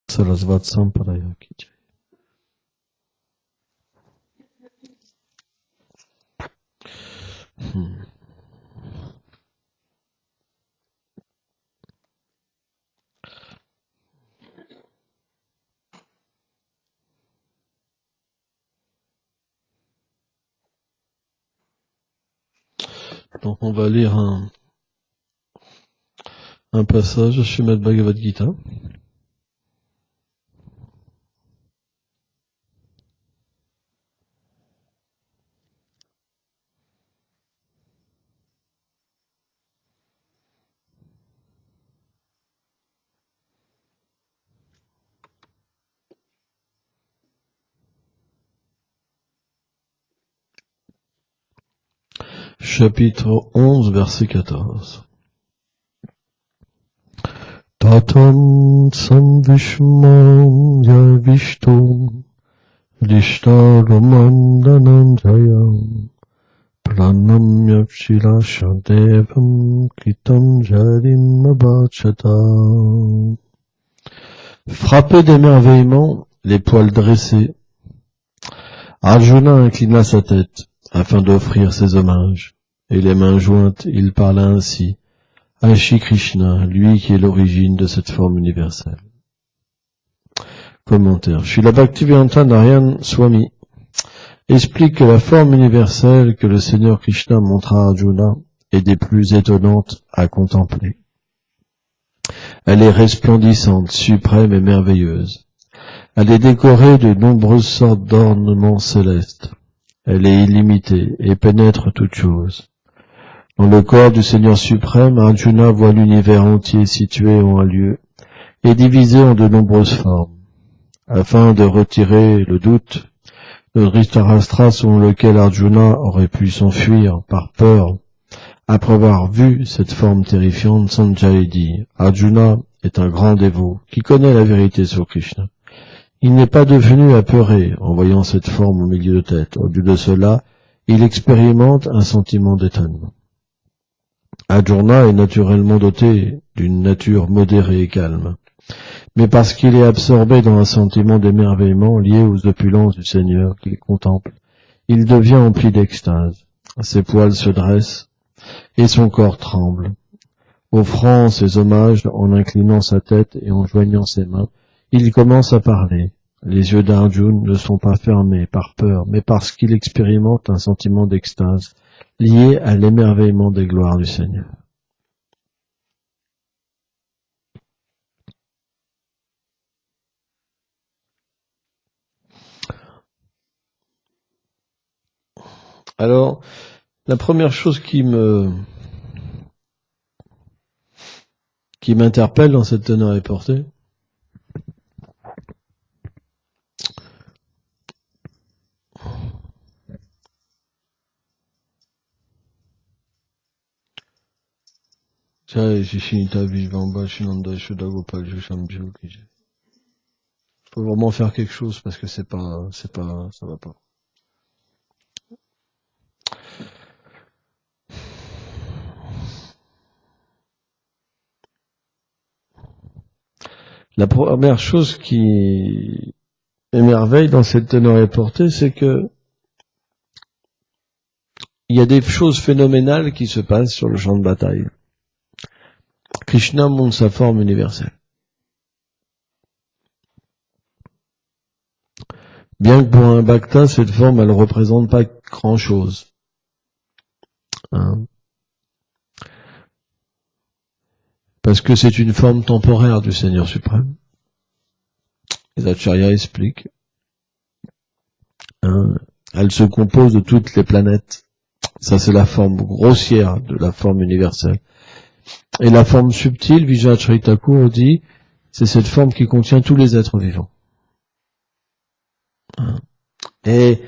Sarasvat Sampradaya ki jai. Donc on va lire un passage chez Srimad Bhagavad Gita. Chapitre 11, verset 14. Tatam samvishmam yavishto lishtaromandanam jayam pranamya shilashadevam kritam jarim abhachata. Frappé d'émerveillement, les poils dressés, Arjuna inclina sa tête afin d'offrir ses hommages, et les mains jointes, il parla ainsi à Shri Krishna, lui qui est l'origine de cette forme universelle. Commentaire. Srila Bhaktivedanta Narayan Swami explique que la forme universelle que le Seigneur Krishna montra à Arjuna est des plus étonnantes à contempler. Elle est resplendissante, suprême et merveilleuse. Elle est décorée de nombreuses sortes d'ornements célestes. Elle est illimitée et pénètre toutes choses. Dans le corps du Seigneur suprême, Arjuna voit l'univers entier situé en un lieu et divisé en de nombreuses formes. Afin de retirer le doute de Dhritarashtra selon lequel Arjuna aurait pu s'enfuir par peur, après avoir vu cette forme terrifiante, Sanjaya dit « Arjuna est un grand dévot qui connaît la vérité sur Krishna. Il n'est pas devenu apeuré en voyant cette forme au milieu de tête. Au lieu de cela, il expérimente un sentiment d'étonnement. Arjuna est naturellement doté d'une nature modérée et calme. Mais parce qu'il est absorbé dans un sentiment d'émerveillement lié aux opulences du Seigneur qu'il contemple, il devient empli d'extase. Ses poils se dressent et son corps tremble. Offrant ses hommages en inclinant sa tête et en joignant ses mains, il commence à parler. Les yeux d'Arjuna ne sont pas fermés par peur, mais parce qu'il expérimente un sentiment d'extase lié à l'émerveillement des gloires du Seigneur. Alors, la première chose qui m'interpelle dans cette teneur et portée, il faut vraiment faire quelque chose parce que ça va pas. La première chose qui émerveille dans cette teneur et portée, c'est que il y a des choses phénoménales qui se passent sur le champ de bataille. Krishna montre sa forme universelle. Bien que pour un bhakta, cette forme, elle ne représente pas grand-chose. Parce que c'est une forme temporaire du Seigneur suprême. Les acharyas expliquent. Elle se compose de toutes les planètes. Ça, c'est la forme grossière de la forme universelle. Et la forme subtile, Vijayacharya Thakur dit, c'est cette forme qui contient tous les êtres vivants. Et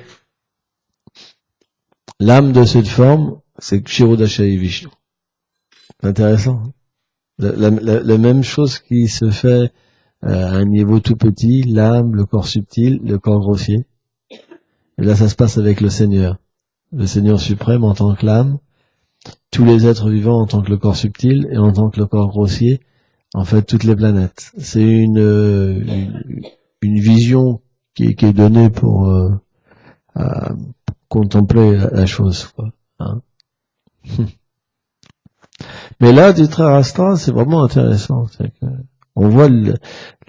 l'âme de cette forme, c'est Kshirodakshaya Vishnu. Intéressant. La même chose qui se fait à un niveau tout petit, l'âme, le corps subtil, le corps grossier. Et là, ça se passe avec le Seigneur. Le Seigneur suprême en tant que l'âme, tous les êtres vivants en tant que le corps subtil et en tant que le corps grossier, En fait, toutes les planètes. C'est une vision qui est donnée pour contempler la chose, quoi. Hein. Mais là, du Trarastra, c'est vraiment intéressant. C'est que on voit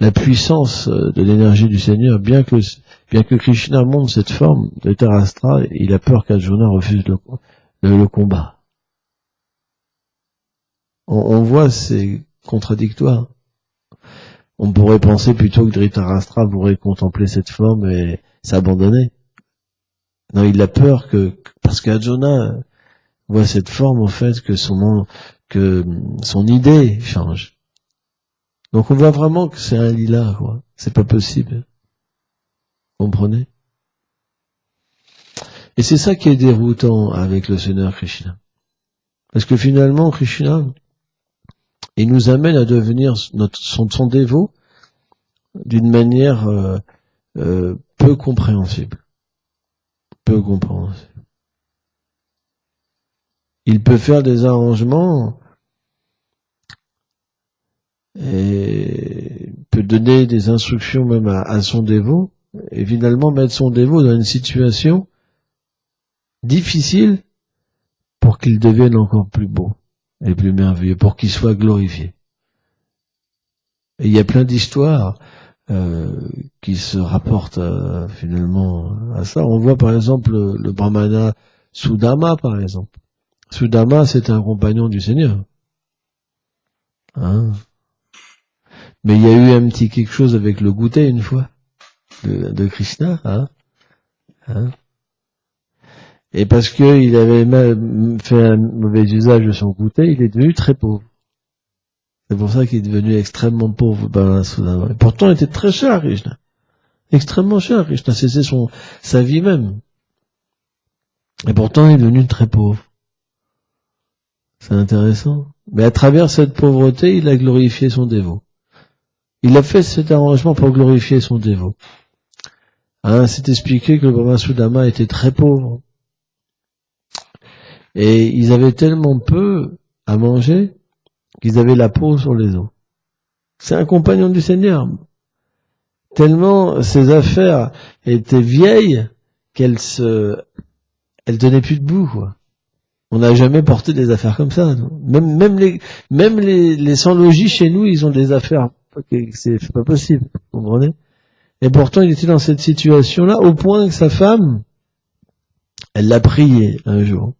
la puissance de l'énergie du Seigneur, bien que Krishna montre cette forme de Trarastra, il a peur qu'Arjuna refuse le combat. On voit c'est contradictoire. On pourrait penser plutôt que Dhritarashtra voudrait contempler cette forme et s'abandonner. Non, il a peur parce qu'Arjuna voit cette forme, en fait, que son idée change. Donc on voit vraiment que c'est un lila, quoi. C'est pas possible. Vous comprenez? Et c'est ça qui est déroutant avec le Seigneur Krishna. Parce que finalement, Krishna, il nous amène à devenir son dévot d'une manière peu compréhensible. Peu compréhensible. Il peut faire des arrangements et peut donner des instructions même à son dévot, et finalement mettre son dévot dans une situation difficile pour qu'il devienne encore plus beau et plus merveilleux, pour qu'il soit glorifié. Et il y a plein d'histoires qui se rapportent finalement à ça. On voit par exemple le brahmana Sudama, par exemple. Sudama, c'est un compagnon du Seigneur. Hein? Mais il y a eu un petit quelque chose avec le goûter une fois de Krishna. Hein? Et parce qu'il avait fait un mauvais usage de son goûter, il est devenu très pauvre. C'est pour ça qu'il est devenu extrêmement pauvre, Sudama. Et pourtant, il était très cher à Krishna. Extrêmement cher à Krishna. C'était sa vie même. Et pourtant, il est devenu très pauvre. C'est intéressant. Mais à travers cette pauvreté, il a glorifié son dévot. Il a fait cet arrangement pour glorifier son dévot. Hein, c'est expliqué que le Brahma Sudama était très pauvre. Et ils avaient tellement peu à manger qu'ils avaient la peau sur les os. C'est un compagnon du Seigneur. Tellement ses affaires étaient vieilles qu'elles tenaient plus debout, quoi. On n'a jamais porté des affaires comme ça. Même les sans-logis chez nous, ils ont des affaires. C'est pas possible. Vous comprenez? Et pourtant, il était dans cette situation-là, au point que sa femme, elle l'a prié un jour.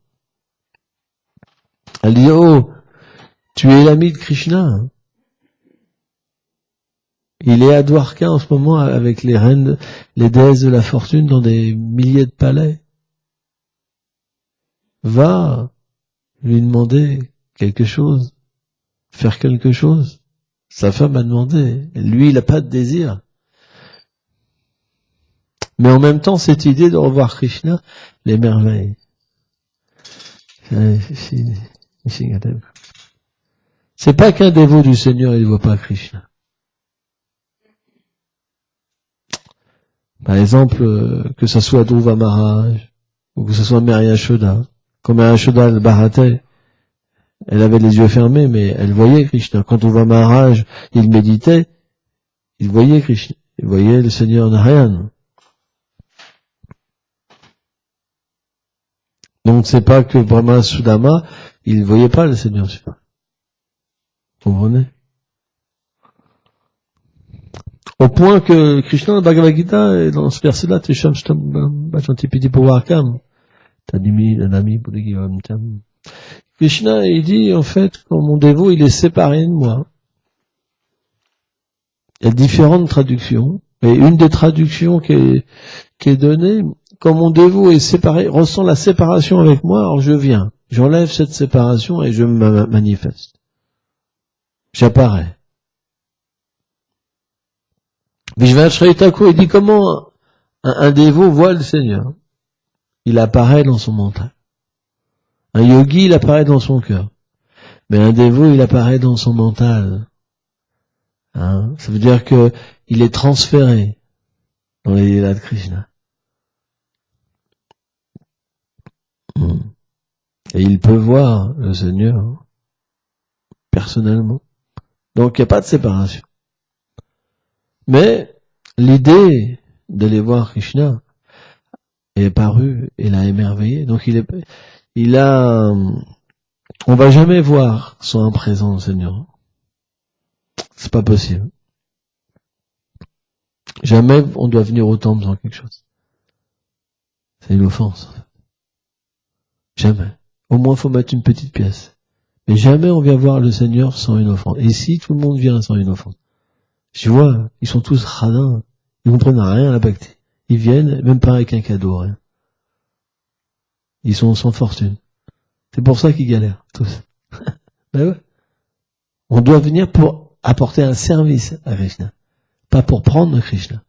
Elle dit, oh, tu es l'ami de Krishna. Hein. Il est à Dwarka en ce moment avec les reines, les déesses de la fortune dans des milliers de palais. Va lui demander quelque chose, faire quelque chose. Sa femme a demandé. Lui, il n'a pas de désir. Mais en même temps, cette idée de revoir Krishna l'émerveille. C'est pas qu'un dévot du Seigneur, il ne voit pas Krishna. Par exemple, que ce soit Dhruva Maharaj, ou que ce soit Mary Yashoda. Quand Mary Yashoda le baratait, elle avait les yeux fermés, mais elle voyait Krishna. Quand Dhruva Maharaj, il méditait, il voyait Krishna. Il voyait le Seigneur Narayan. Donc c'est pas que Brahma Sudama, il voyait pas le Seigneur Shiva. Vous comprenez? Au point que Krishna dans le Bhagavad Gita, dans ce verset-là, Tesham Shtam Bhajantipiti Purvakam, Tadimi Nanami Buddhigivam Tam. Krishna, il dit, en fait, quand mon dévot, il est séparé de moi. Il y a différentes traductions, mais une des traductions qui est donnée, quand mon dévot est séparé, ressent la séparation avec moi, alors je viens. J'enlève cette séparation et je me manifeste. J'apparais. Vishvacharya Thakur, il dit comment un dévot voit le Seigneur. Il apparaît dans son mental. Un yogi, il apparaît dans son cœur. Mais un dévot, il apparaît dans son mental. Hein? Ça veut dire que il est transféré dans les lilas de Krishna. Et il peut voir le Seigneur personnellement Donc il n'y a pas de séparation. Mais l'idée d'aller voir Krishna est parue et l'a émerveillé. Donc on va jamais voir sans un présent au Seigneur. C'est pas possible. Jamais on doit venir au temple sans quelque chose. C'est une offense. Jamais. Au moins faut mettre une petite pièce. Mais jamais on vient voir le Seigneur sans une offrande. Et si tout le monde vient sans une offrande, tu vois, ils sont tous radins, ils comprennent rien à la bhakti. Ils viennent, même pas avec un cadeau, rien. Ils sont sans fortune. C'est pour ça qu'ils galèrent, tous. Ben ouais. On doit venir pour apporter un service à Krishna. Pas pour prendre Krishna.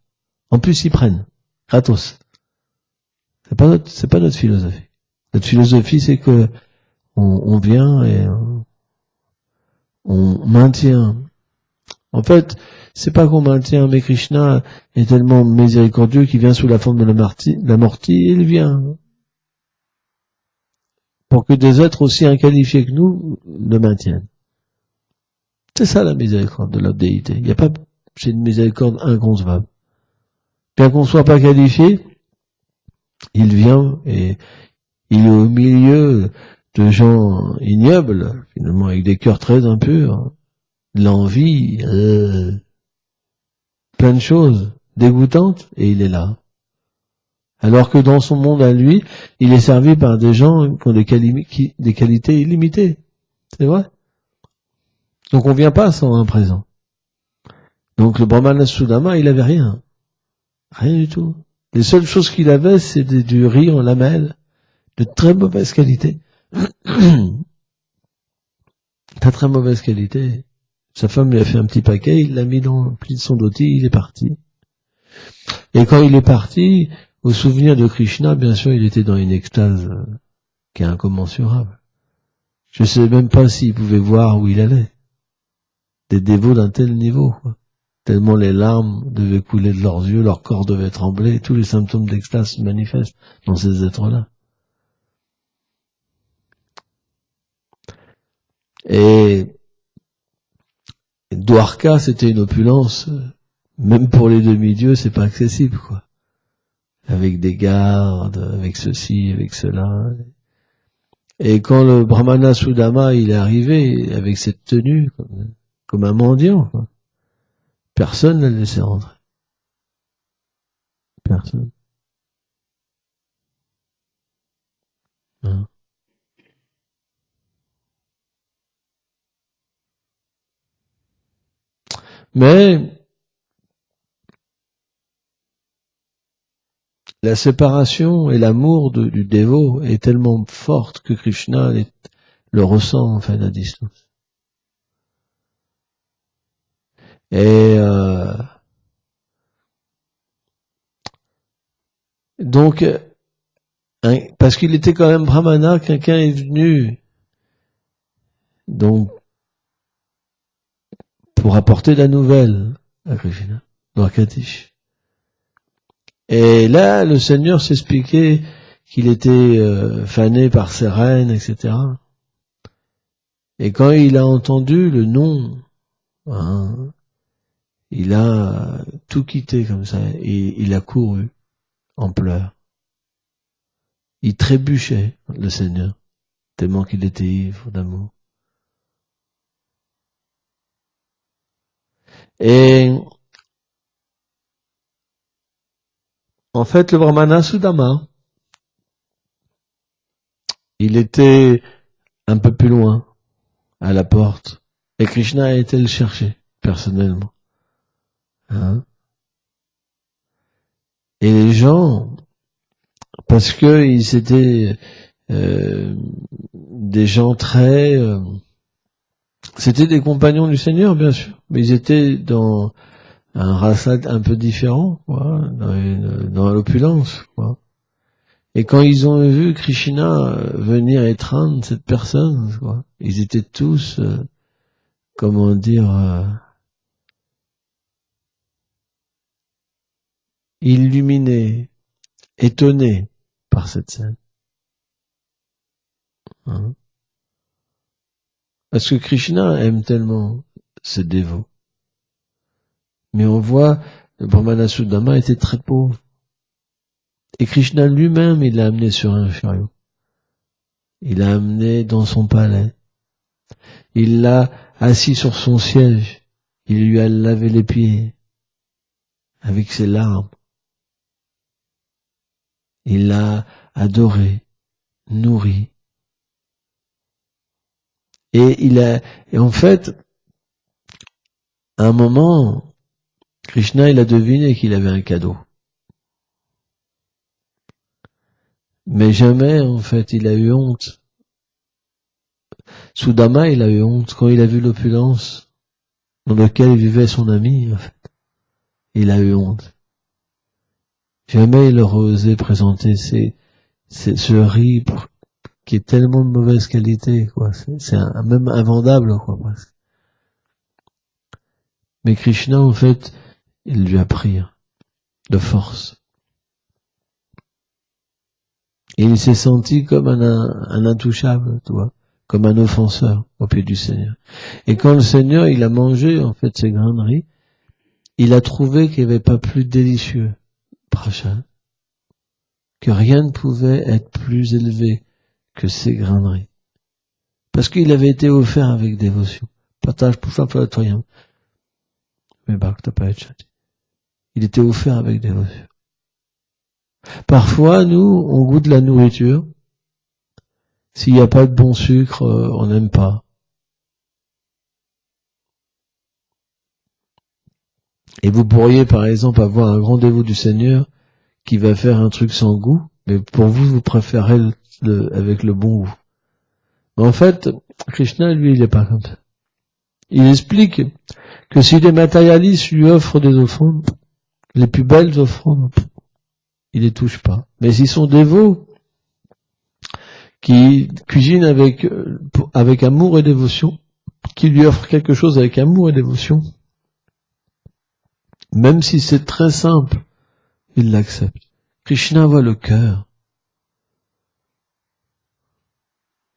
En plus, ils prennent. Gratos. C'est pas notre philosophie. Notre philosophie, c'est que on vient et on maintient. En fait, c'est pas qu'on maintient, mais Krishna est tellement miséricordieux qu'il vient sous la forme de la mortie, et il vient. Pour que des êtres aussi inqualifiés que nous le maintiennent. C'est ça la miséricorde de la déité. Il n'y a pas, c'est une miséricorde inconcevable. Bien qu'on ne soit pas qualifié, il vient et il est au milieu de gens ignobles, finalement, avec des cœurs très impurs, de l'envie, plein de choses dégoûtantes, et il est là. Alors que dans son monde à lui, il est servi par des gens qui ont des qualités illimitées. C'est vrai. Donc on vient pas sans un présent. Donc le Brahmana Sudama, il avait rien. Rien du tout. Les seules choses qu'il avait, c'était du riz en lamelles, de très mauvaise qualité. Très très mauvaise qualité. Sa femme lui a fait un petit paquet, il l'a mis dans le pli de son dhoti, il est parti. Et quand il est parti, au souvenir de Krishna, bien sûr, il était dans une extase qui est incommensurable. Je ne sais même pas s'il pouvait voir où il allait. Des dévots d'un tel niveau, quoi. Tellement les larmes devaient couler de leurs yeux, leur corps devait trembler, tous les symptômes d'extase se manifestent dans ces êtres-là. Et Dwarka, c'était une opulence, même pour les demi-dieux, c'est pas accessible, quoi. Avec des gardes, avec ceci, avec cela. Et quand le Brahmana Sudama, il est arrivé avec cette tenue, comme un mendiant, quoi, personne ne l'a laissé rentrer. Personne. Hein. Mais la séparation et l'amour du dévot est tellement forte que Krishna le ressent en fait à distance. Et donc, parce qu'il était quand même brahmana, quelqu'un est venu donc pour apporter la nouvelle à Krishna, Dwarkadish. Et là, le Seigneur s'expliquait qu'il était fané par ses reines, etc. Et quand il a entendu le nom, hein, il a tout quitté comme ça, et il a couru en pleurs. Il trébuchait, le Seigneur, tellement qu'il était ivre d'amour. Et en fait, le Brahmana Sudama, il était un peu plus loin, à la porte, et Krishna a été le chercher, personnellement. Hein? Et les gens, parce que ils étaient des gens très... c'était des compagnons du Seigneur, bien sûr, mais ils étaient dans un rasad un peu différent, quoi, dans l'opulence, quoi. Et quand ils ont vu Krishna venir étreindre cette personne, quoi, ils étaient tous, comment dire, illuminés, étonnés par cette scène. Hein. Parce que Krishna aime tellement ce dévot. Mais on voit, le Brahmana Sudama était très pauvre. Et Krishna lui-même, il l'a amené sur un chariot. Il l'a amené dans son palais. Il l'a assis sur son siège. Il lui a lavé les pieds avec ses larmes. Il l'a adoré, nourri. Et en fait, à un moment, Krishna, il a deviné qu'il avait un cadeau. Mais jamais, en fait, il a eu honte. Sudama, il a eu honte quand il a vu l'opulence dans laquelle vivait son ami, en fait. Il a eu honte. Jamais il aurait osé présenter ce riz qui est tellement de mauvaise qualité, quoi. C'est même invendable, quoi, presque. Mais Krishna, en fait, il lui a pris de force. Et il s'est senti comme un intouchable, tu vois, comme un offenseur au pied du Seigneur. Et quand le Seigneur, il a mangé, en fait, ces grains de riz, il a trouvé qu'il n'y avait pas plus délicieux, Prashan, que rien ne pouvait être plus élevé que ces grains de riz. Parce qu'il avait été offert avec dévotion. Il était offert avec dévotion. Parfois, nous, on goûte la nourriture. S'il n'y a pas de bon sucre, on n'aime pas. Et vous pourriez, par exemple, avoir un grand dévot du Seigneur qui va faire un truc sans goût, mais pour vous, vous préférez avec le bon goût. Mais en fait, Krishna, lui, il n'est pas comme ça. Il explique que si les matérialistes lui offrent des offrandes, les plus belles offrandes, il les touche pas. Mais s'ils sont dévots, qui cuisinent avec amour et dévotion, qui lui offrent quelque chose avec amour et dévotion, même si c'est très simple, il l'accepte. Krishna voit le cœur.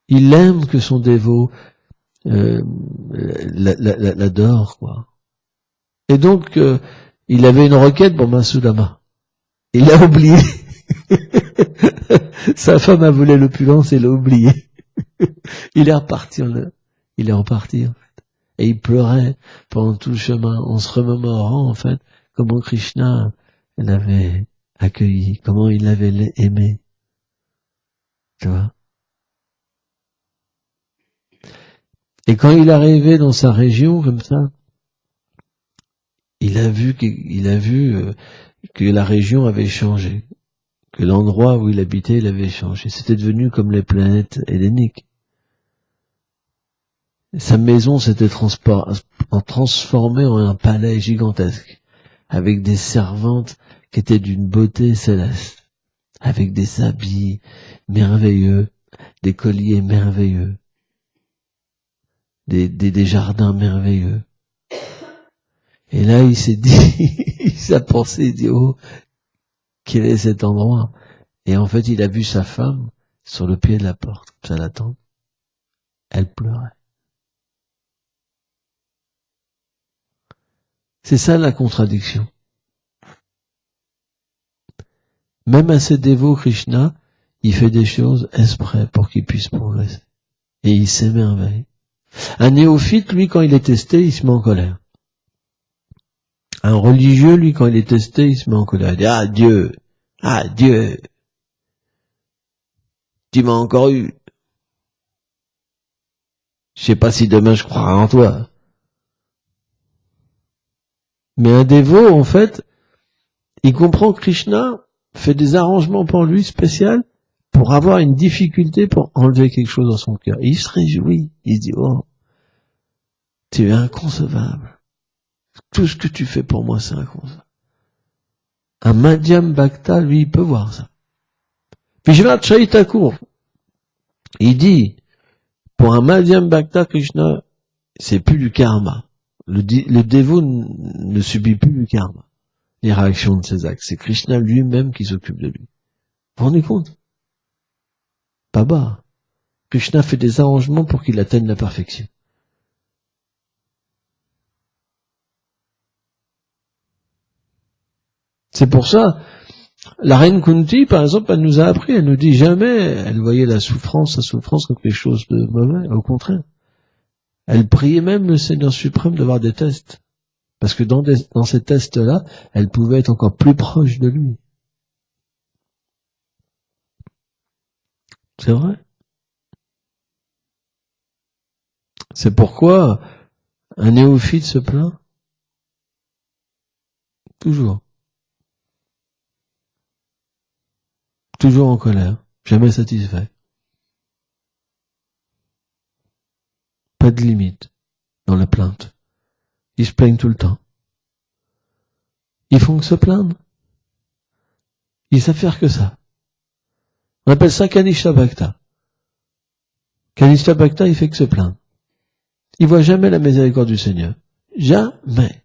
Il aime que son dévot l'adore, quoi. Et donc, il avait une requête pour Masudama. Il l'a oublié. Sa femme a volé l'opulence et l'a oublié. Il est reparti, en fait. Et il pleurait pendant tout le chemin, en se remémorant, en fait, comment Krishna l'avait accueilli, comment il l'avait aimé. Tu vois? Et quand il est arrivé dans sa région, comme ça, il a vu que la région avait changé, que l'endroit où il habitait, il avait changé. C'était devenu comme les planètes helléniques. Sa maison s'était transformée en un palais gigantesque, avec des servantes qui étaient d'une beauté céleste, avec des habits merveilleux, des colliers merveilleux, des jardins merveilleux. Et là, il s'est dit, il s'est pensé, il dit, oh, quel est cet endroit? Et en fait, il a vu sa femme sur le pied de la porte, ça l'attend. Elle pleurait. C'est ça la contradiction. Même à ses dévots Krishna, il fait des choses exprès pour qu'ils puissent progresser. Et il s'émerveille. Un néophyte, lui, quand il est testé, il se met en colère. Un religieux, lui, quand il est testé, il se met en colère. Il dit, ah Dieu, tu m'as encore eu. Je sais pas si demain je croirai en toi. Mais un dévot, en fait, il comprend que Krishna fait des arrangements pour lui spécial pour avoir une difficulté pour enlever quelque chose dans son cœur. Et il se réjouit. Il se dit, oh, tu es inconcevable. Tout ce que tu fais pour moi, c'est inconcevable. Un Madhyam Bhakta, lui, il peut voir ça. Puis je vais à Chaithakur. Il dit, pour un Madhyam Bhakta, Krishna, c'est plus du karma. Le dévot ne subit plus du karma, les réactions de ses actes. C'est Krishna lui-même qui s'occupe de lui. Vous vous rendez compte? Pas bas. Krishna fait des arrangements pour qu'il atteigne la perfection. C'est pour ça, la reine Kunti, par exemple, elle nous a appris, elle nous dit jamais, elle voyait la souffrance comme quelque chose de mauvais, au contraire. Elle priait même le Seigneur suprême d'avoir des tests. Parce que dans ces tests-là, elle pouvait être encore plus proche de lui. C'est vrai. C'est pourquoi un néophyte se plaint. Toujours. Toujours en colère. Jamais satisfait. Pas de limite dans la plainte. Ils se plaignent tout le temps. Ils font que se plaindre. Ils savent faire que ça. On appelle ça Kanishta Bhakta. Kanishta Bhakta, il fait que se plaindre. Il voit jamais la miséricorde du Seigneur. Jamais.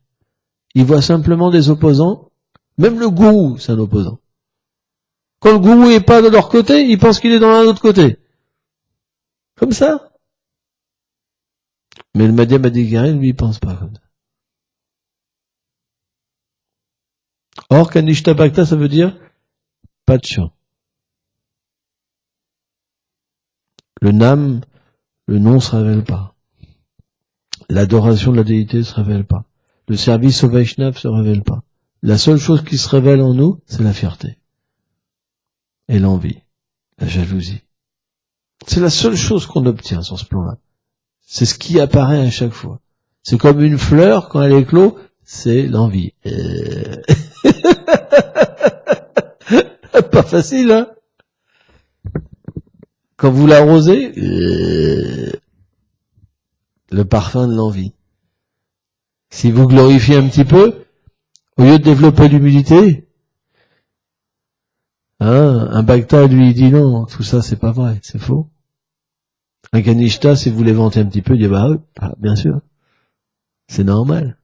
Il voit simplement des opposants. Même le gourou, c'est un opposant. Quand le gourou est pas de leur côté, il pense qu'il est dans un autre côté. Comme ça. Mais le Madhyam Adhikari, lui, il pense pas comme ça. Or, Kanishta Bhakta, ça veut dire pas de chant. Le nam, le nom se révèle pas. L'adoration de la déité se révèle pas. Le service au Vaishnav se révèle pas. La seule chose qui se révèle en nous, c'est la fierté. Et l'envie. La jalousie. C'est la seule chose qu'on obtient sur ce plan-là. C'est ce qui apparaît à chaque fois. C'est comme une fleur, quand elle éclot, c'est l'envie. Pas facile, hein? Quand vous l'arrosez, le parfum de l'envie. Si vous glorifiez un petit peu, au lieu de développer l'humilité, un Bhakta lui dit non, tout ça c'est pas vrai, c'est faux. Un Kanishta, si vous l'éventez un petit peu, il dit bah oui, bien sûr, c'est normal.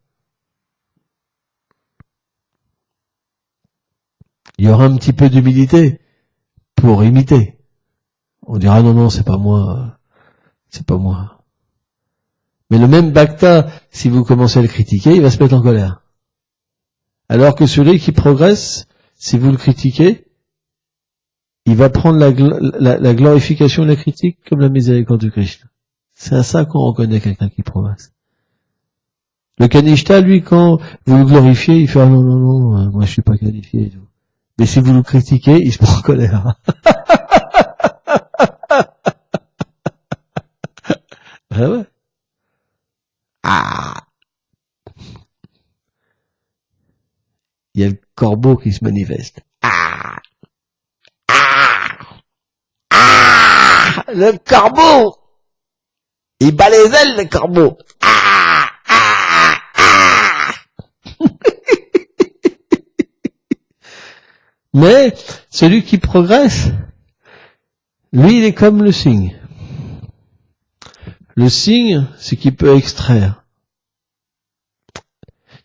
Il y aura un petit peu d'humilité pour imiter. On dira non, c'est pas moi, c'est pas moi. Mais le même Bhakta, si vous commencez à le critiquer, il va se mettre en colère. Alors que celui qui progresse, si vous le critiquez, il va prendre la glorification de la critique comme la miséricorde du Krishna. C'est à ça qu'on reconnaît quelqu'un qui progresse. Le Kanishta, lui, quand vous le glorifiez, il fait non, moi je suis pas qualifié et tout. Mais si vous le critiquez, il se prend en colère. Ah ouais. Il y a le corbeau qui se manifeste. Le corbeau! Il bat les ailes, le corbeau! Mais, celui qui progresse, lui, il est comme le cygne. Le cygne, c'est qu'il peut extraire.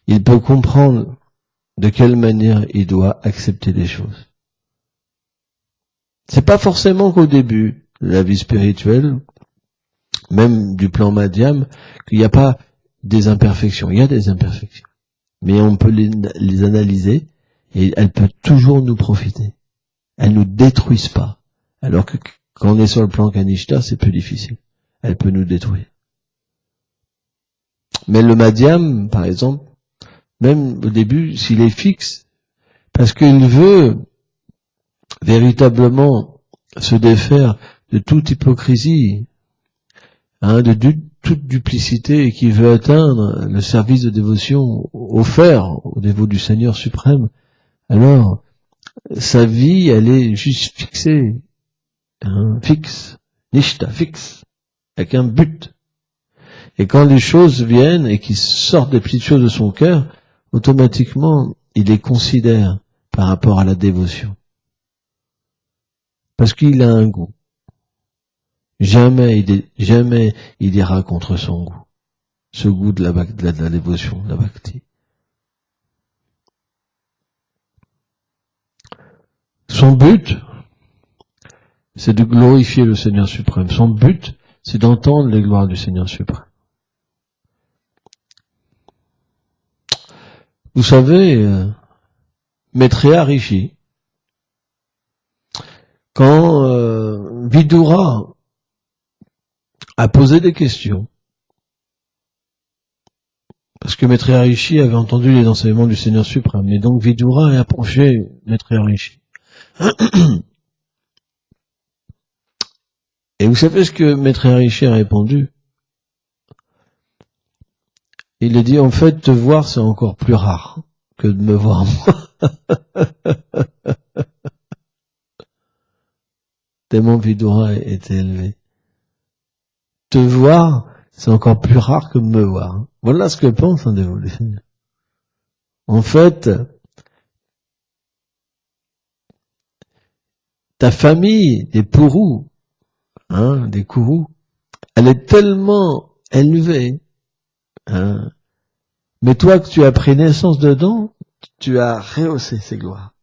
Il peut comprendre de quelle manière il doit accepter les choses. C'est pas forcément qu'au début de la vie spirituelle, même du plan Madhyam, qu'il n'y a pas des imperfections. Il y a des imperfections. Mais on peut les analyser et elles peuvent toujours nous profiter. Elles nous détruisent pas. Alors que quand on est sur le plan Kanishta, c'est plus difficile. Elle peut nous détruire. Mais le Madhyam, par exemple, même au début, s'il est fixe, parce qu'il veut véritablement se défaire de toute hypocrisie, de toute duplicité, et qui veut atteindre le service de dévotion offert au dévot du Seigneur suprême, alors sa vie, elle est juste fixée, fixe, nishta, fixe, avec un but. Et quand les choses viennent et qu'il sortent des petites choses de son cœur, automatiquement, il les considère par rapport à la dévotion. Parce qu'il a un goût. Jamais il ira contre son goût. Ce goût de la dévotion, de la bhakti. Son but, c'est de glorifier le Seigneur suprême. Son but, c'est d'entendre les gloires du Seigneur suprême. Vous savez, Maitreya Rishi, quand Vidura a posé des questions, parce que Maitreya Rishi avait entendu les enseignements du Seigneur suprême, et donc Vidura a approché Maitreya Rishi. Et vous savez ce que Maitreya Rishi a répondu? Il a dit, en fait, te voir, c'est encore plus rare que de me voir moi. Tellement Vidura était élevé. Te voir, c'est encore plus rare que de me voir. Voilà ce que pense un dévolu. En fait, ta famille, des Purus, des Kurus, elle est tellement élevée, mais toi que tu as pris naissance dedans, tu as rehaussé ses gloires.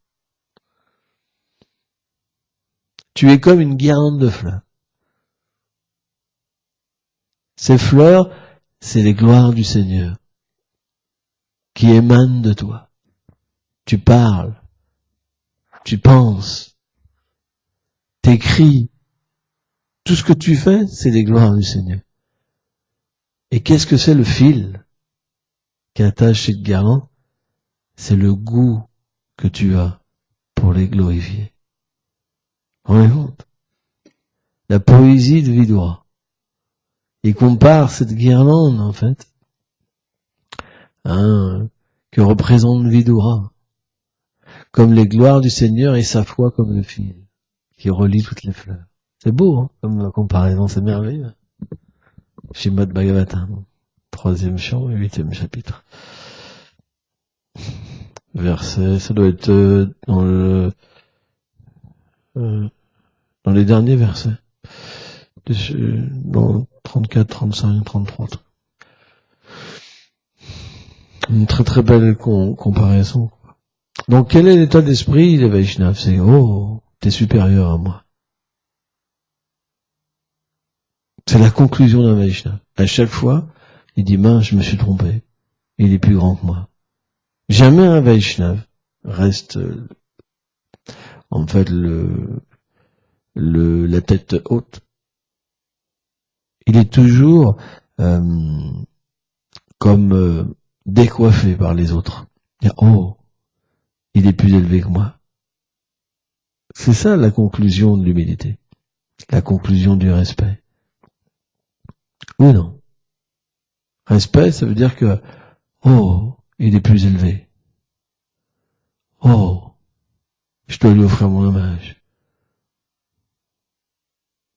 Tu es comme une guirlande de fleurs. Ces fleurs, c'est les gloires du Seigneur qui émanent de toi. Tu parles, tu penses, t'écris. Tout ce que tu fais, c'est les gloires du Seigneur. Et qu'est-ce que c'est le fil qui attache cette guirlande? C'est le goût que tu as pour les glorifier. Rendez compte? La poésie de Vidura. Il compare cette guirlande, en fait, que représente Vidura, comme les gloires du Seigneur et sa foi comme le fil qui relie toutes les fleurs. C'est beau, comme comparaison, c'est merveilleux. Srimad Bhagavatam, 3e chant, 8e chapitre. Verset, ça doit être dans les derniers versets. Dans 34, 35, 33. Une très très belle comparaison. Donc quel est l'état d'esprit des Vaishnavas? C'est, oh, t'es supérieur à moi. C'est la conclusion d'un Vaishnava. À chaque fois, il dit, mince, je me suis trompé. Il est plus grand que moi. Jamais un Vaishnava reste, en fait, la tête haute. Il est toujours, comme, décoiffé par les autres. Oh, il est plus élevé que moi. C'est ça la conclusion de l'humilité. La conclusion du respect. Ou non? Respect, ça veut dire que, oh, il est plus élevé. Oh, je dois lui offrir mon hommage.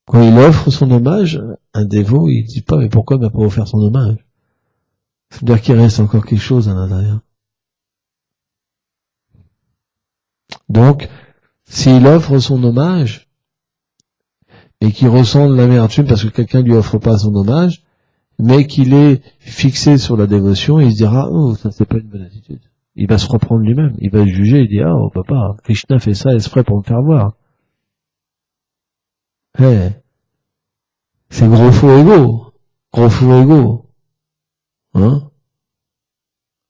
Quand il offre son hommage, un dévot, il dit pas, mais pourquoi il m'a pas offert son hommage? Ça veut dire qu'il reste encore quelque chose à l'intérieur. Donc, s'il offre son hommage, et qu'il ressent de l'amertume parce que quelqu'un lui offre pas son hommage, mais qu'il est fixé sur la dévotion, il se dira, oh, ça c'est pas une bonne attitude. Il va se reprendre lui-même, il va se juger, il dit, oh papa, Krishna fait ça exprès pour me faire voir. C'est gros faux égo. Gros faux égo.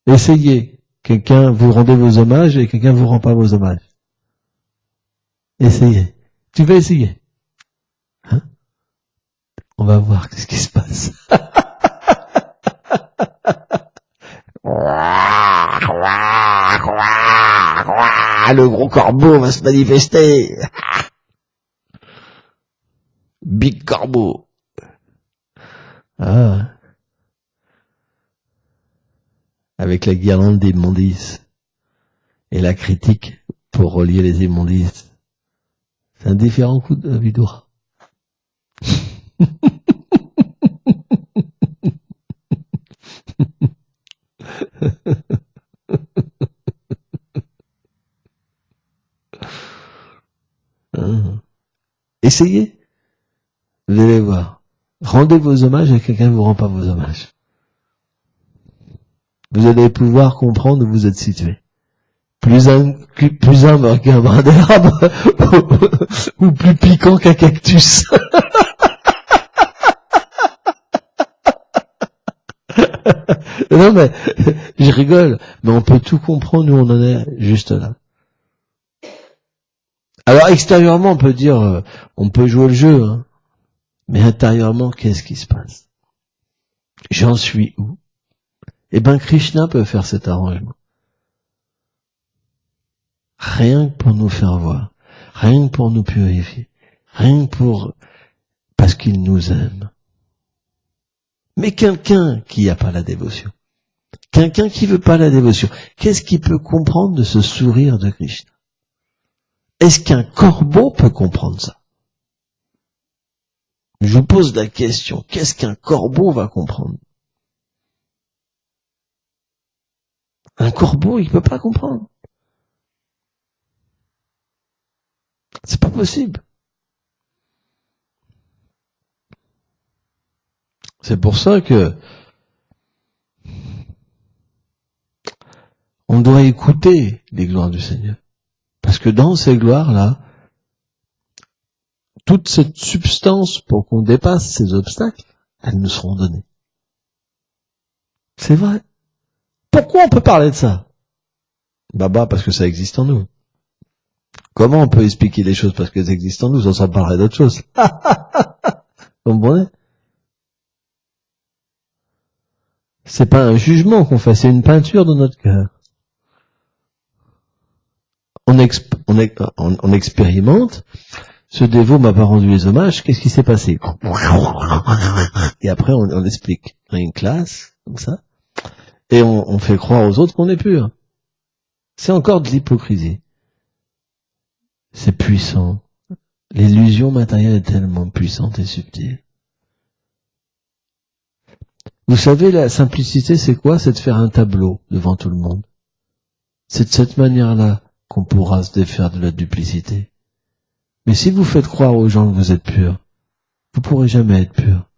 Essayez. Quelqu'un vous rendez vos hommages et quelqu'un vous rend pas vos hommages. Essayez. Tu vas essayer. On va voir ce qui se passe. Le gros corbeau va se manifester. Big corbeau. Avec la guirlande des immondices et la critique pour relier les immondices. C'est un différent coup de Vidura. Essayez. Vous allez voir. Rendez vos hommages et quelqu'un ne vous rend pas vos hommages. Vous allez pouvoir comprendre où vous êtes situé. Plus humble qu'un brin d'herbe ou plus piquant qu'un cactus. Non mais, je rigole, mais on peut tout comprendre où on en est juste là. Alors extérieurement, on peut dire, on peut jouer le jeu, hein. Mais intérieurement, qu'est-ce qui se passe? J'en suis où? Eh ben, Krishna peut faire cet arrangement. Rien que pour nous faire voir, rien que pour nous purifier, rien que parce qu'il nous aime. Mais quelqu'un qui n'a pas la dévotion, quelqu'un qui veut pas la dévotion, qu'est-ce qu'il peut comprendre de ce sourire de Krishna? Est-ce qu'un corbeau peut comprendre ça? Je vous pose la question, qu'est-ce qu'un corbeau va comprendre? Un corbeau, il peut pas comprendre. C'est pas possible. C'est pour ça que on doit écouter les gloires du Seigneur. Parce que dans ces gloires-là, toute cette substance pour qu'on dépasse ces obstacles, elles nous seront données. C'est vrai. Pourquoi on peut parler de ça? Parce que ça existe en nous. Comment on peut expliquer les choses parce qu'elles existent en nous sans parler d'autre chose? Vous comprenez? C'est pas un jugement qu'on fait, c'est une peinture de notre cœur. On expérimente. Ce dévot m'a pas rendu les hommages. Qu'est-ce qui s'est passé? Et après, on explique. On a une classe, comme ça. Et on fait croire aux autres qu'on est pur. C'est encore de l'hypocrisie. C'est puissant. L'illusion matérielle est tellement puissante et subtile. Vous savez, la simplicité, c'est quoi? C'est de faire un tableau devant tout le monde. C'est de cette manière-là qu'on pourra se défaire de la duplicité. Mais si vous faites croire aux gens que vous êtes purs, vous pourrez jamais être pur.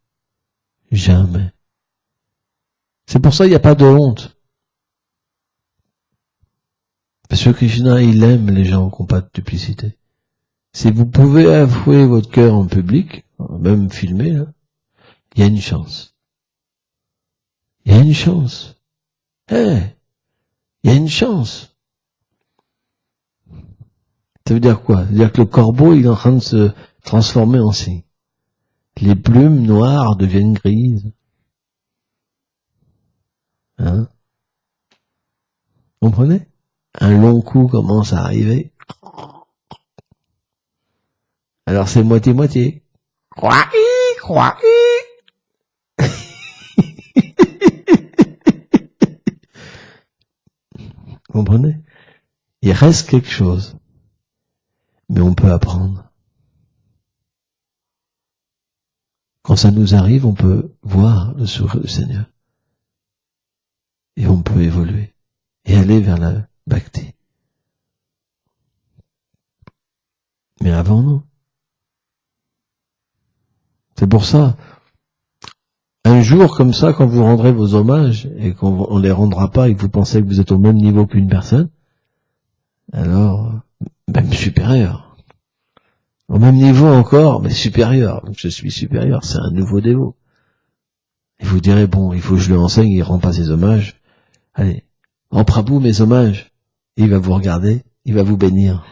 Jamais. C'est pour ça qu'il n'y a pas de honte. Parce que Krishna, il aime les gens qui n'ont pas de duplicité. Si vous pouvez avouer votre cœur en public, même filmer, là, il y a une chance. Il y a une chance. Il y a une chance. Ça veut dire quoi? Ça veut dire que le corbeau, il est en train de se transformer en cygne. Les plumes noires deviennent grises. Hein? Vous comprenez? Un long coup commence à arriver. Alors c'est moitié-moitié. Vous comprenez? Il reste quelque chose. Mais on peut apprendre. Quand ça nous arrive, on peut voir le sourire du Seigneur. Et on peut évoluer. Et aller vers la bhakti. Mais avant, non. C'est pour ça, un jour comme ça, quand vous rendrez vos hommages, et qu'on les rendra pas, et que vous pensez que vous êtes au même niveau qu'une personne, alors, même supérieur. Au même niveau encore, mais supérieur. Donc je suis supérieur, c'est un nouveau dévot. Et vous direz, bon, il faut que je lui enseigne, il rend pas ses hommages. Allez, en Prabhu, mes hommages. Il va vous regarder, il va vous bénir.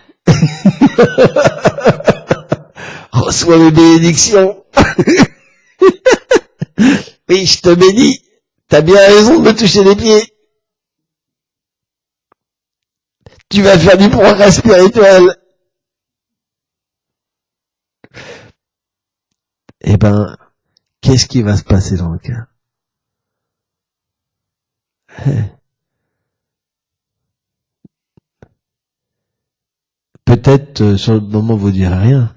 Reçois mes bénédictions. Oui, je te bénis. T'as bien raison de me toucher les pieds. Tu vas faire du progrès spirituel. Eh ben, qu'est-ce qui va se passer dans le cœur? Peut-être, sur le moment, vous direz rien,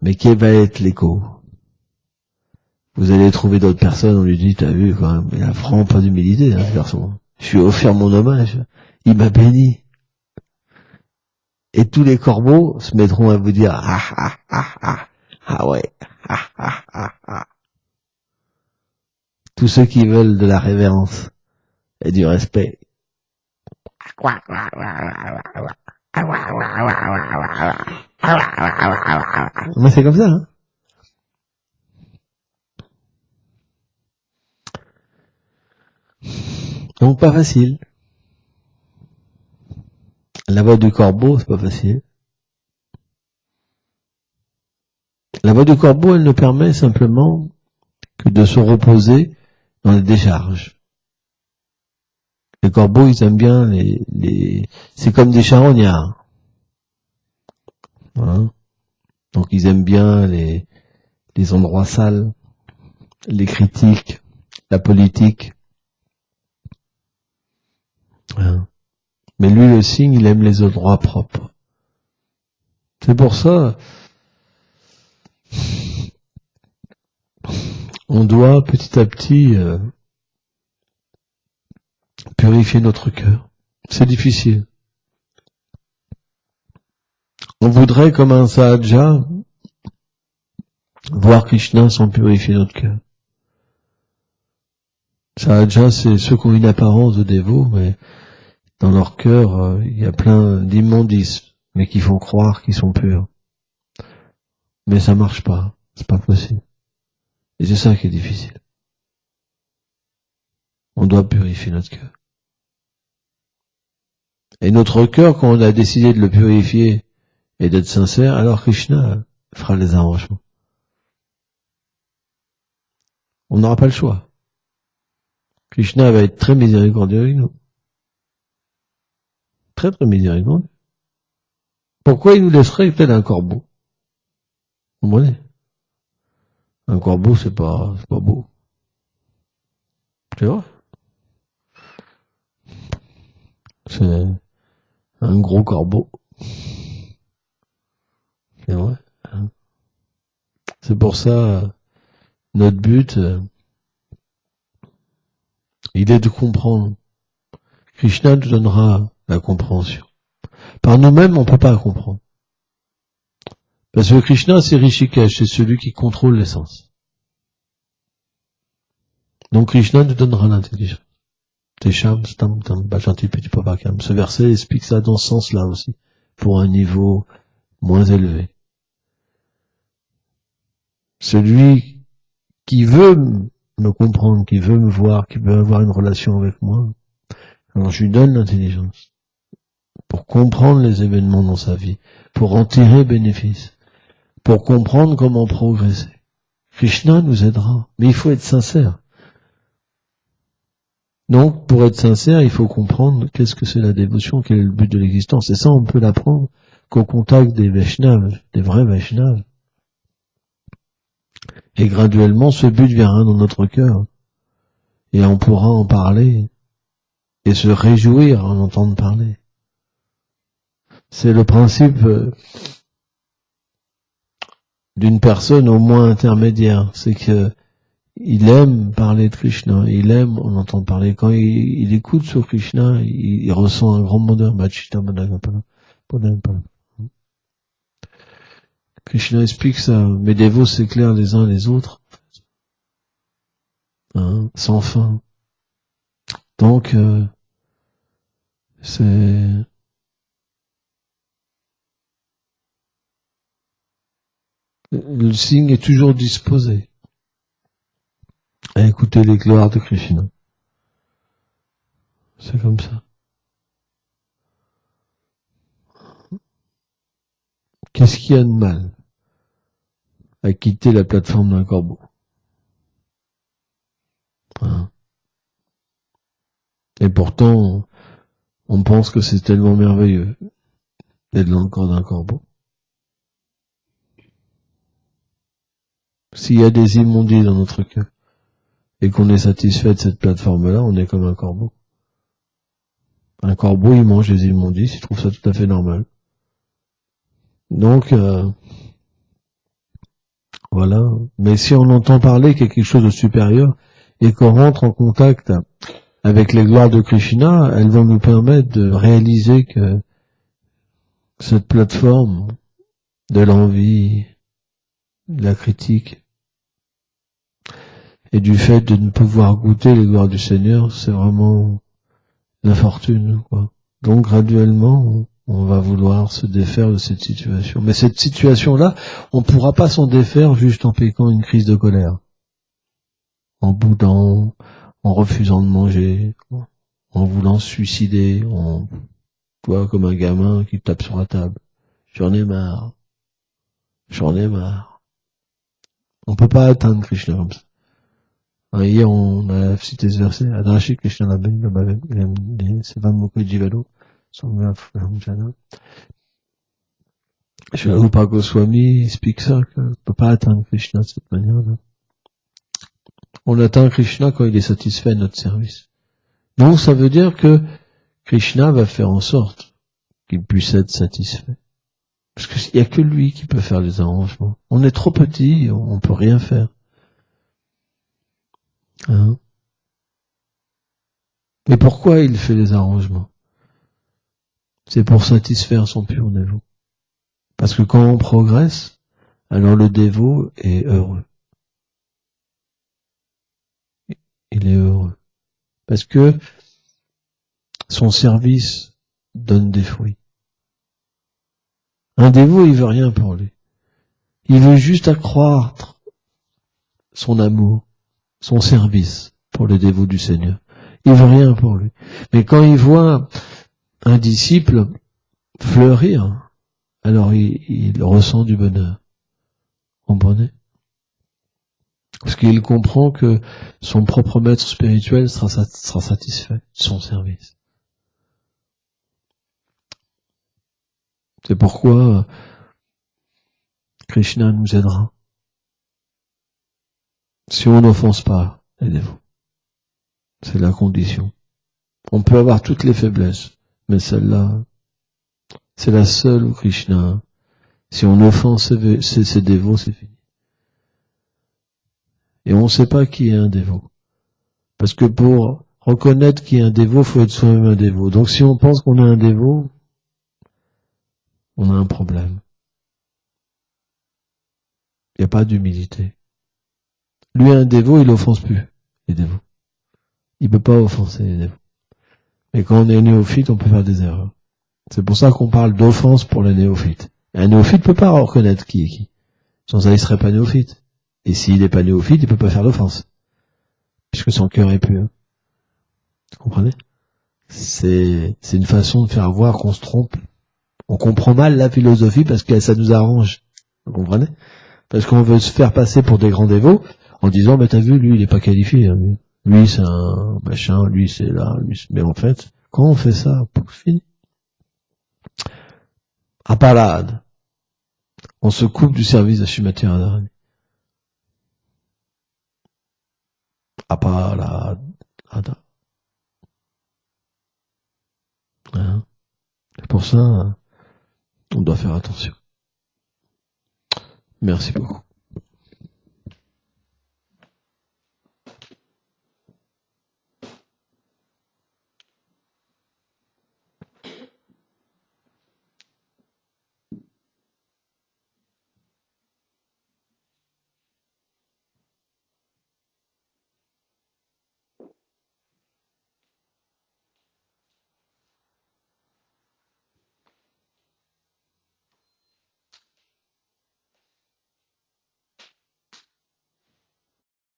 mais quel va être l'écho? Vous allez trouver d'autres personnes, on lui dit, t'as vu, quand même, il a vraiment pas d'humilité, hein, ce garçon. Je lui ai offert mon hommage. Il m'a béni. Et tous les corbeaux se mettront à vous dire, ah ouais, Tous ceux qui veulent de la révérence et du respect. Mais c'est comme ça, hein. Donc pas facile. La voix du corbeau, c'est pas facile. La voie du corbeau, elle ne permet simplement que de se reposer dans les décharges. Les corbeaux, ils aiment bien c'est comme des charognards. Voilà. Donc ils aiment bien les endroits sales, les critiques, la politique. Voilà. Mais lui, le cygne, il aime les endroits propres. C'est pour ça, on doit petit à petit purifier notre cœur. C'est difficile. On voudrait, comme un sahaja, voir Krishna sans purifier notre cœur. Sahaja, c'est ceux qui ont une apparence de dévots, mais dans leur cœur, il y a plein d'immondices, mais qui font croire qu'ils sont purs. Mais ça marche pas, c'est pas possible. Et c'est ça qui est difficile. On doit purifier notre cœur. Et notre cœur, quand on a décidé de le purifier et d'être sincère, alors Krishna fera les arrangements. On n'aura pas le choix. Krishna va être très miséricordieux avec nous. Très très miséricordieux. Pourquoi il nous laisserait tel un corbeau? Vous comprenez? Un corbeau, c'est pas beau. C'est vrai. C'est un gros corbeau. C'est vrai. C'est pour ça, notre but, il est de comprendre. Krishna nous donnera la compréhension. Par nous-mêmes, on peut pas comprendre. Parce que Krishna, c'est Rishikesh, c'est celui qui contrôle l'essence. Donc Krishna nous donnera l'intelligence. Ce verset explique ça dans ce sens-là aussi, pour un niveau moins élevé. Celui qui veut me comprendre, qui veut me voir, qui veut avoir une relation avec moi, alors je lui donne l'intelligence pour comprendre les événements dans sa vie, pour en tirer bénéfice, pour comprendre comment progresser. Krishna nous aidera, mais il faut être sincère. Donc, pour être sincère, il faut comprendre qu'est-ce que c'est la dévotion, quel est le but de l'existence. Et ça, on peut l'apprendre qu'au contact des Vaishnavas, des vrais Vaishnavas. Et graduellement, ce but viendra dans notre cœur. Et on pourra en parler et se réjouir en entendre parler. C'est le principe d'une personne au moins intermédiaire. C'est que il aime parler de Krishna, il aime en entendre parler. Quand il écoute sur Krishna, il ressent un grand bonheur. Krishna explique ça. Mes dévots s'éclairent les uns les autres, sans fin. Donc, le signe est toujours disposé à écouter les gloires de Krishna. C'est comme ça. Qu'est-ce qu'il y a de mal à quitter la plateforme d'un corbeau? Et pourtant, on pense que c'est tellement merveilleux d'être dans le corps d'un corbeau. S'il y a des immondices dans notre cœur et qu'on est satisfait de cette plateforme-là, on est comme un corbeau. Un corbeau, il mange des immondices, il trouve ça tout à fait normal. Donc, voilà. Mais si on entend parler qu'il y a quelque chose de supérieur et qu'on rentre en contact avec les gloires de Krishna, elles vont nous permettre de réaliser que cette plateforme de l'envie, de la critique et du fait de ne pouvoir goûter les gloires du Seigneur, c'est vraiment l'infortune, quoi. Donc graduellement, on va vouloir se défaire de cette situation. Mais cette situation-là, on ne pourra pas s'en défaire juste en piquant une crise de colère, en boudant, en refusant de manger, en voulant se suicider, toi comme un gamin qui tape sur la table. J'en ai marre. On peut pas atteindre Krishna comme ça. Hier, on a cité ce verset, Adrashi Krishna Sevan Mukhi Jivalo, Shrilaprabhupada Goswami explique ça, qu'on peut pas atteindre Krishna de cette manière-là. On atteint Krishna quand il est satisfait de notre service. Donc ça veut dire que Krishna va faire en sorte qu'il puisse être satisfait. Parce qu'il n'y a que lui qui peut faire les arrangements. On est trop petit, on peut rien faire. Hein? Mais pourquoi il fait les arrangements? C'est pour satisfaire son pur dévot. Parce que quand on progresse, alors le dévot est heureux. Il est heureux. Parce que son service donne des fruits. Un dévot, il veut rien pour lui. Il veut juste accroître son amour, son service pour le dévot du Seigneur. Il veut rien pour lui. Mais quand il voit un disciple fleurir, alors il ressent du bonheur. Vous comprenez? Parce qu'il comprend que son propre maître spirituel sera satisfait de son service. C'est pourquoi Krishna nous aidera. Si on n'offense pas les dévots. C'est la condition. On peut avoir toutes les faiblesses, mais celle-là, c'est la seule où Krishna, si on offense ses dévots, c'est fini. Et on ne sait pas qui est un dévot. Parce que pour reconnaître qui est un dévot, il faut être soi-même un dévot. Donc si on pense qu'on est un dévot, on a un problème. Il n'y a pas d'humilité. Lui, un dévot, il offense plus les dévots. Il peut pas offenser les dévots. Mais quand on est néophyte, on peut faire des erreurs. C'est pour ça qu'on parle d'offense pour les néophytes. Un néophyte peut pas reconnaître qui est qui. Sans ça, il serait pas néophyte. Et s'il n'est pas néophyte, il peut pas faire d'offense. Puisque son cœur est pur. Vous comprenez? C'est une façon de faire voir qu'on se trompe. On comprend mal la philosophie parce que ça nous arrange. Vous comprenez? Parce qu'on veut se faire passer pour des grands dévots en disant, mais t'as vu, lui, il est pas qualifié. Hein, lui, c'est un machin, lui, c'est là, lui, mais en fait, quand on fait ça, pouf, fini. Apalade. On se coupe du service à Srimati Radharani. Apalade. Hein? Et pour ça, on doit faire attention. Merci beaucoup.